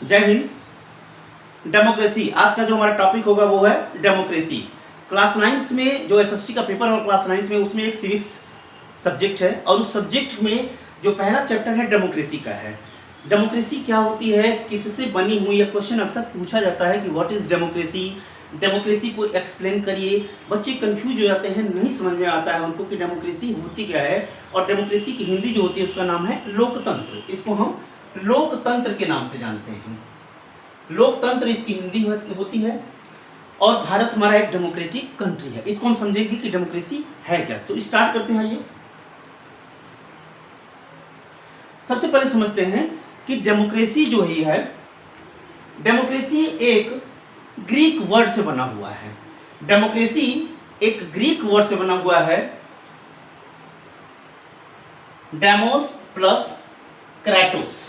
जय हिंद। डेमोक्रेसी आज का जो हमारा टॉपिक होगा वो है डेमोक्रेसी। क्लास 9th में जो एसएसटी का पेपर और क्लास 9th में उसमें एक सिविक्स सब्जेक्ट है और उस सब्जेक्ट में जो पहला चैप्टर है डेमोक्रेसी का है। डेमोक्रेसी क्या होती है, किससे बनी हुई है, क्वेश्चन अक्सर पूछा जाता है कि व्हाट इज डेमोक्रेसी, डेमोक्रेसी को एक्सप्लेन करिए। बच्चे कंफ्यूज हो जाते हैं, नहीं समझ में आता है उनको कि डेमोक्रेसी होती क्या है। और डेमोक्रेसी की हिंदी जो होती है उसका नाम है लोकतंत्र। इसको हम लोकतंत्र के नाम से जानते हैं। लोकतंत्र इसकी हिंदी होती है और भारत हमारा एक डेमोक्रेटिक कंट्री है। इसको हम समझेंगे कि डेमोक्रेसी है क्या। तो स्टार्ट करते हैं। ये सबसे पहले समझते हैं कि डेमोक्रेसी जो ही है, डेमोक्रेसी एक ग्रीक वर्ड से बना हुआ है। डेमोक्रेसी एक ग्रीक वर्ड से बना हुआ है, डेमोस प्लस क्रेटोस।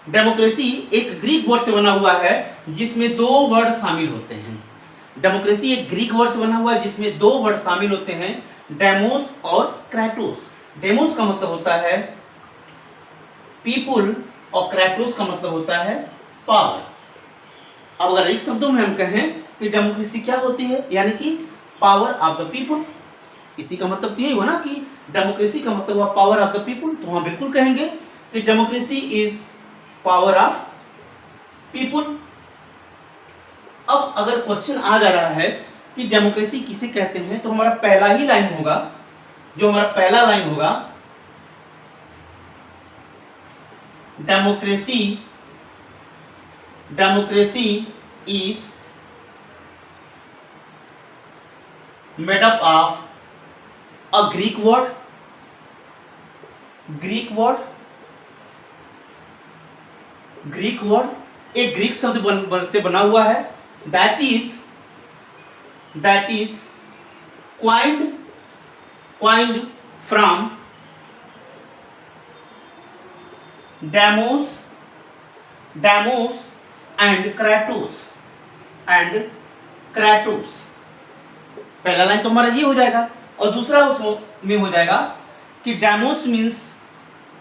डेमोक्रेसी एक ग्रीक वर्ड से बना हुआ है जिसमें दो वर्ड शामिल होते हैं। डेमोक्रेसी एक ग्रीक वर्ड से बना हुआ है जिसमें दो वर्ड शामिल होते हैं, डेमोस और क्रेटोस। डेमोस का मतलब होता है पीपुल और क्रेटोस का मतलब होता है पावर। अब अगर एक शब्दों में हम कहें कि डेमोक्रेसी क्या होती है, यानी कि पावर ऑफ द पीपुल, इसी का मतलब यही हुआ ना कि डेमोक्रेसी का मतलब हुआ पावर ऑफ द पीपुल। तो हम बिल्कुल कहेंगे कि democracy is power of people. अब अगर क्वेश्चन आ जा रहा है कि डेमोक्रेसी किसे कहते हैं, तो हमारा पहला ही लाइन होगा, जो हमारा पहला लाइन होगा, democracy democracy is made up of a Greek word एक ग्रीक शब्द से बना हुआ है, that is coined from demos and kratos. पहला लाइन तो हमारा ये हो जाएगा और दूसरा उसमें हो जाएगा कि demos means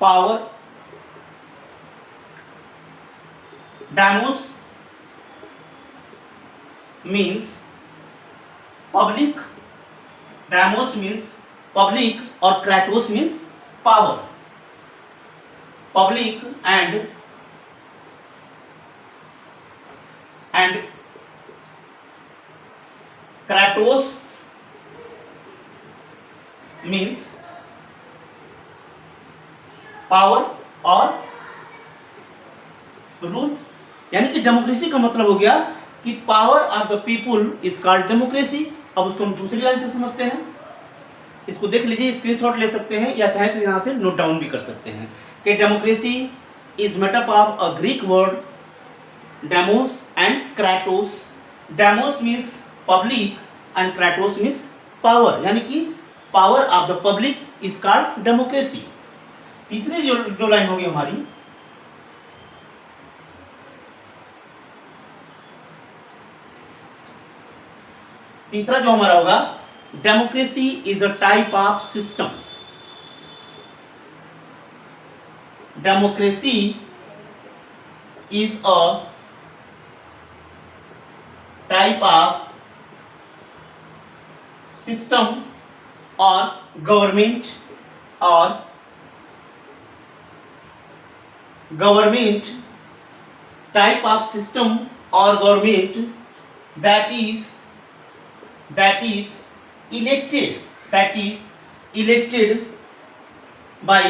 power, demos means public, और kratos means power. Public and kratos means power और रूल। यानी कि डेमोक्रेसी का मतलब हो गया कि power of the people is called democracy. अब उसको हम दूसरी लाइन से समझते हैं। इसको देख लीजिए, स्क्रीनशॉट ले सकते हैं या चाहे तो यहां से नोट डाउन भी कर सकते हैं कि democracy is made up of a Greek word demos and Kratos. Demos means public and kratos means power, यानी कि power of the public is called democracy. तीसरी जो लाइन होगी हमारी, तीसरा जो हमारा होगा, democracy is a type of system. Democracy is a type of system और गवर्नमेंट टाइप ऑफ सिस्टम और government that is elected by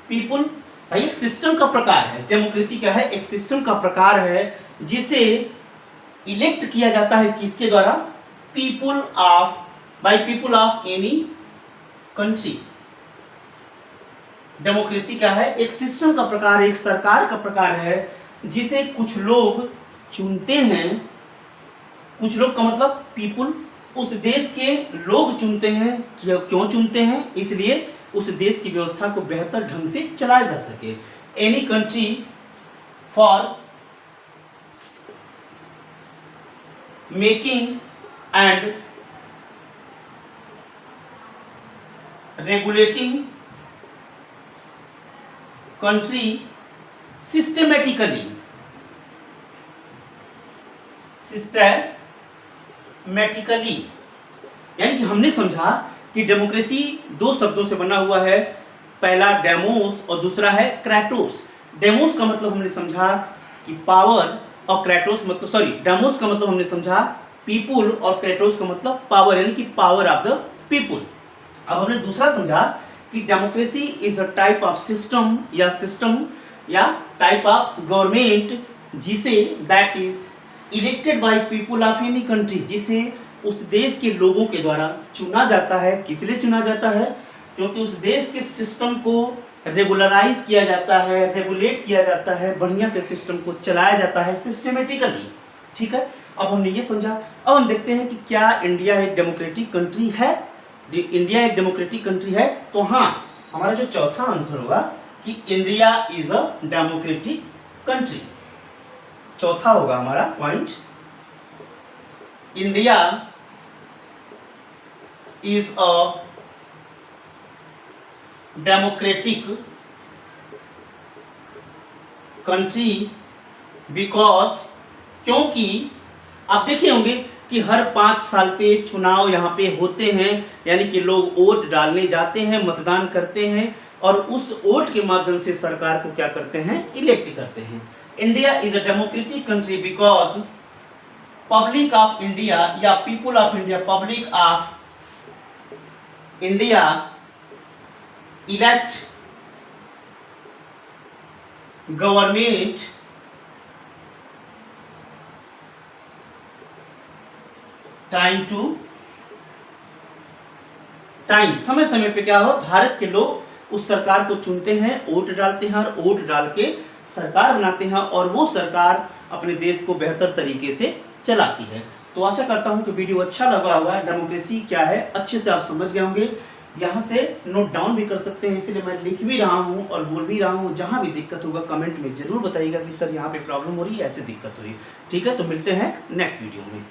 people। भाई एक सिस्टम का प्रकार है डेमोक्रेसी। क्या है? एक सिस्टम का प्रकार है जिसे इलेक्ट किया जाता है किसके द्वारा? By people of any country. Democracy क्या है? एक सिस्टम का प्रकार, एक सरकार का प्रकार है जिसे कुछ लोग चुनते हैं। कुछ लोग का मतलब पीपुल, उस देश के लोग चुनते हैं। क्यों चुनते हैं? इसलिए उस देश की व्यवस्था को बेहतर ढंग से चलाया जा सके। Any country for making and regulating country systematically यानी कि हमने समझा कि डेमोक्रेसी दो शब्दों से बना हुआ है, पहला डेमोस और दूसरा है क्रेटोस। डेमोस का मतलब हमने समझा कि पावर और क्रेटोस मतलब डेमोस का मतलब हमने समझा पीपुल और क्रेटोस का मतलब पावर, यानी कि पावर ऑफ द पीपुल। अब हमने दूसरा समझा कि democracy is a type of system या टाइप ऑफ गवर्नमेंट जिसे that is elected by people of any country, जिसे उस देश के लोगों के द्वारा चुना जाता है। किस लिए चुना जाता है? क्योंकि उस देश के सिस्टम को रेगुलराइज किया जाता है, रेगुलेट किया जाता है, बढ़िया से सिस्टम को चलाया जाता है सिस्टमेटिकली। ठीक है, अब हमने ये समझा। अब हम देखते हैं कि क्या इंडिया एक डेमोक्रेटिक कंट्री है। इंडिया एक डेमोक्रेटिक कंट्री है तो हाँ, हमारा जो चौथा आंसर होगा कि India is a democratic country. चौथा होगा हमारा point, India is a democratic country because, क्योंकि आप देखे होंगे कि हर 5 साल पे चुनाव यहाँ पे होते हैं, यानी कि लोग वोट डालने जाते हैं, मतदान करते हैं और उस वोट के माध्यम से सरकार को क्या करते हैं? इलेक्ट करते हैं। India is a democratic country because public of India या people of India, public of India elect government time to time, समय समय पे क्या हो, भारत के लोग उस सरकार को चुनते हैं, वोट डालते हैं और वोट डाल के सरकार बनाते हैं और वो सरकार अपने देश को बेहतर तरीके से चलाती है। तो आशा करता हूं कि वीडियो अच्छा लगा होगा, डेमोक्रेसी क्या है अच्छे से आप समझ गए होंगे। यहाँ से नोट डाउन भी कर सकते हैं, इसलिए मैं लिख भी रहा हूँ और बोल भी रहा हूँ। जहाँ भी दिक्कत होगा कमेंट में जरूर बताइएगा कि सर यहाँ पे प्रॉब्लम हो रही है, ऐसे दिक्कत हो रही है। ठीक है, तो मिलते हैं नेक्स्ट वीडियो में।